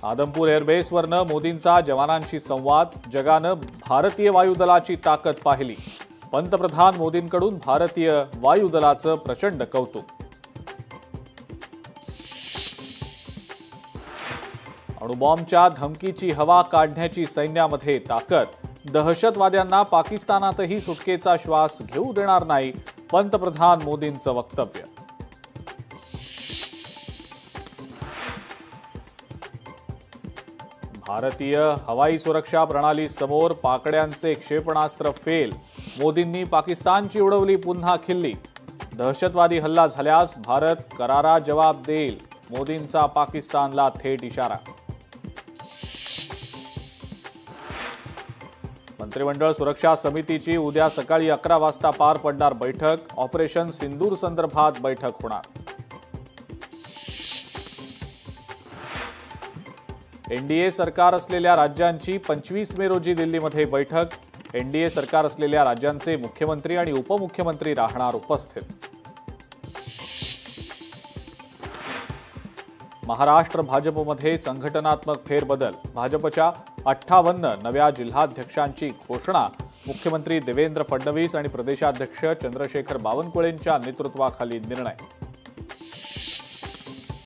आदमपूर एअरबेसवरनं मोदींचा जवानांशी संवाद, जगानं भारतीय वायुदलाची ताकद पाहिली। पंतप्रधान मोदींकडून भारतीय वायुदलाचं प्रचंड कौतुक। अणुबॉम्बच्या धमकीची हवा काढण्याची सैन्यामध्ये ताकद, दहशतवाद्यांना पाकिस्तानातही सुटकेचा श्वास घेऊ देणार नाही, पंतप्रधान मोदींचं वक्तव्य। भारतीय हवाई सुरक्षा प्रणाली समोर पाकड्यांचे क्षेपणास्त्र फेल, मोदींनी पाकिस्तानची उडवली पुन्हा खिल्ली। दहशतवादी हल्ला झाल्यास भारत करारा जवाब देईल, मोदींचा पाकिस्तानला थेट इशारा। मंत्रिमंडळ सुरक्षा समितीची उद्या सकाळी 11 वाजता पार पडणार बैठक, ऑपरेशन सिंदूर संदर्भात बैठक होणार। एनडीए सरकार असलेल्या राज्यांची 25 मे रोजी दिल्लीमध्ये बैठक, एनडीए सरकार असलेल्या राज्यांचे मुख्यमंत्री आणि उपमुख्यमंत्री राहणार उपस्थित। महाराष्ट्र भाजपमध्ये संघटनात्मक फेरबदल, भाजपच्या 58 नव्या जिल्हाध्यक्षांची घोषणा, मुख्यमंत्री देवेंद्र फडणवीस आणि प्रदेशाध्यक्ष चंद्रशेखर बावनकुळेंच्या नेतृत्वाखाली निर्णय।